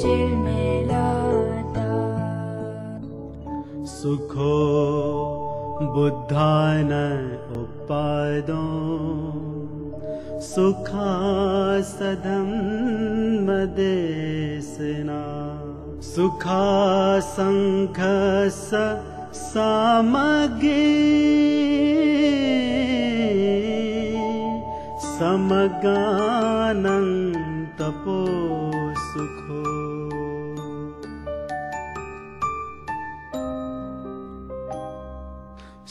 चिर्मेलाता सुखो बुद्धान उपादो सुखासदं मदेशना सुखा संघस सामगे समगानं तपो सुखो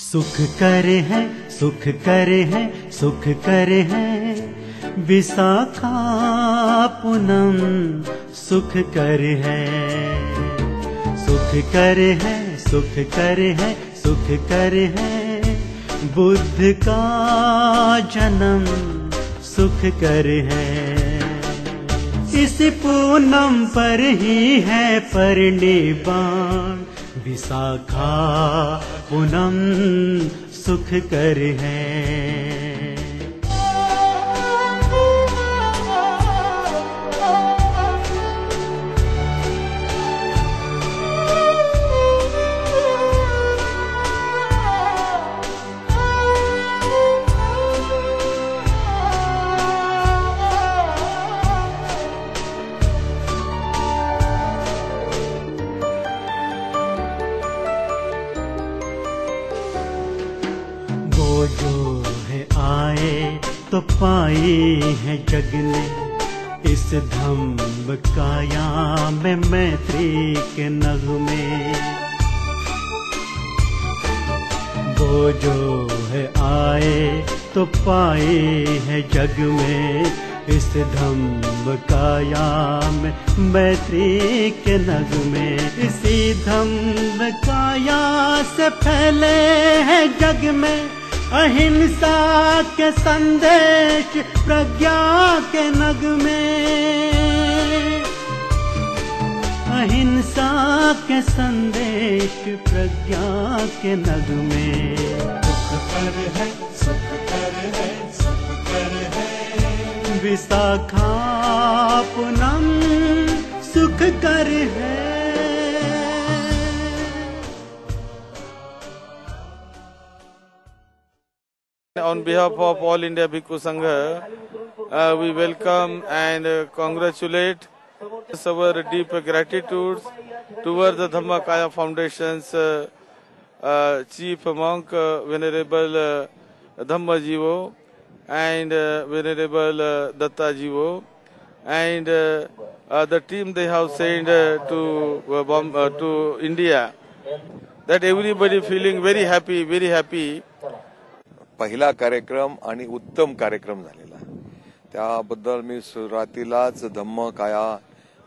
सुख करे है सुख करे है सुख करे है विशाखा पूनम सुख करे है सुख करे है सुख करे है सुख करे है बुद्ध का जन्म सुख करे है इस पूनम पर ही है परिनिर्वाण विशाखा पूनम सुख कर है जो है आए तो पाई है जग ने इस धम्म काया में मैत्री के नगमे वो जो है आए तो पाए है जग में इस धम्म काया में मैत्री के नगमे इसी धम्म काया से फैले है जग में अहिंसा के संदेश प्रज्ञा के नगमे अहिंसा के संदेश प्रज्ञा के नगमे सुख कर है सुख कर है सुख कर है विशाखा पूनम सुख कर है On behalf of All India Bhikkhu Sangha, we welcome and congratulate our deep gratitude towards the Dhammakaya Foundation's Chief Monk, Venerable Dhamma Jivo and Venerable Datta Jivo and the team they have sent to India. That everybody feeling very happy. पहिला कार्यक्रम आणि उत्तम कार्यक्रम झालेला त्याबद्दल मी सुरुवातीलाच धम्म काया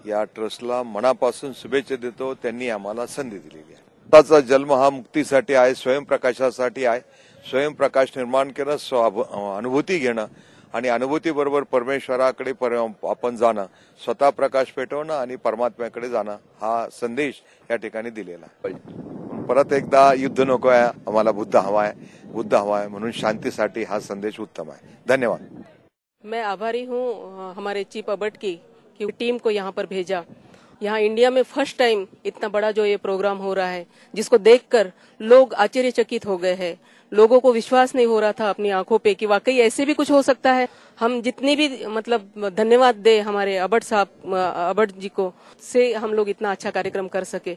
या ट्रस्टला मनापासून शुभेच्छा देतो. त्यांनी आम्हाला संधी दिलेली आहे. त्याचा जन्म हा मुक्तीसाठी आहे, स्वयंप्रकाशासाठी आहे. स्वयंप्रकाश निर्माण करणं, अनुभूती घेणं आणि अनुभूतीबरोबर परमेश्वराकडे आपण जाणं, स्वतः प्रकाश पेटवणं आणि परमात्म्याकडे जाणं हा संदेश या ठिकाणी दिलेला आहे. परत एकदा युद्ध नको आहे, आम्हाला बुद्ध हवाय म्हणून शांतीसाठी हा संदेश उत्तम आहे. धन्यवाद. मैं आभारी हूँ हमारे चीफ अबट की कि टीम को यहाँ पर भेजा. यहाँ इंडिया में फर्स्ट टाइम इतना बड़ा जो ये प्रोग्राम हो रहा है जिसको देखकर लोग आश्चर्यचकित हो गए हैं. लोगों को विश्वास नहीं हो रहा था अपनी आंखों पे कि वाकई ऐसे भी कुछ हो सकता है. हम जितनी भी मतलब धन्यवाद दे हमारे अबट साहब अबट जी को से हम लोग इतना अच्छा कार्यक्रम कर सके.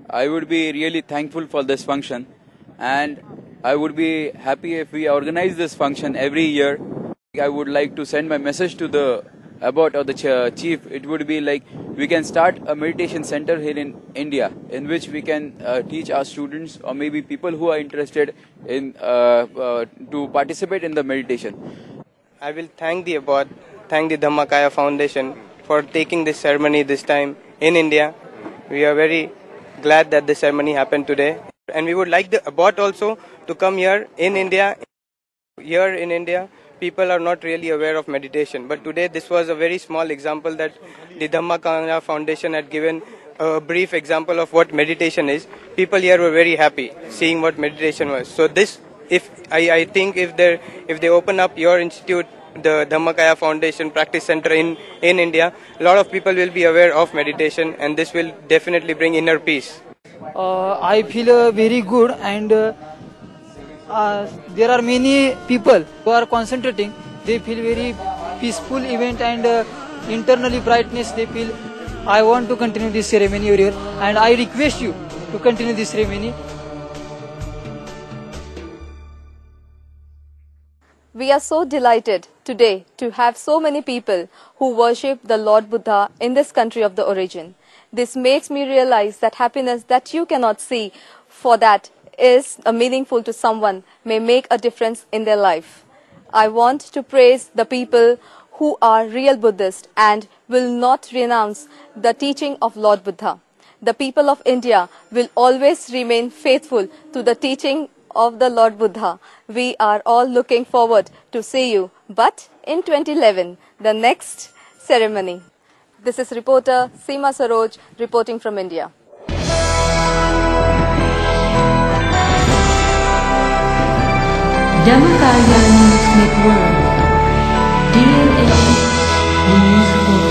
I would be really thankful for this function and I would be happy if we organize this function every year. I would like to send my message to the abbot or the chief. It would be like we can start a meditation center here in India in which we can teach our students or maybe people who are interested in to participate in the meditation. I will thank the abbot, thank the Dhammakaya Foundation for taking this ceremony this time in India. We are very glad that this ceremony happened today. And we would like the abbot also to come here in India. Here in India, people are not really aware of meditation. But today this was a very small example that the Dhammakaya Foundation had given a brief example of what meditation is. People here were very happy seeing what meditation was. So this, I think if they open up your institute the Dhammakaya Foundation Practice Center in India, a lot of people will be aware of meditation, and this will definitely bring inner peace. I feel very good, and there are many people who are concentrating. They feel very peaceful event, and internally brightness they feel. I want to continue this ceremony over here, and I request you to continue this ceremony. We are so delighted today to have so many people who worship the Lord Buddha in this country of the origin. This makes me realize that happiness that you cannot see, for that is meaningful to someone, may make a difference in their life. I want to praise the people who are real Buddhists and will not renounce the teaching of Lord Buddha. The people of India will always remain faithful to the teaching of the Lord Buddha. We are all looking forward to see you, but in 2011, the next ceremony. This is reporter Seema Saroj reporting from India. Dhammakaya News Network, DNA News for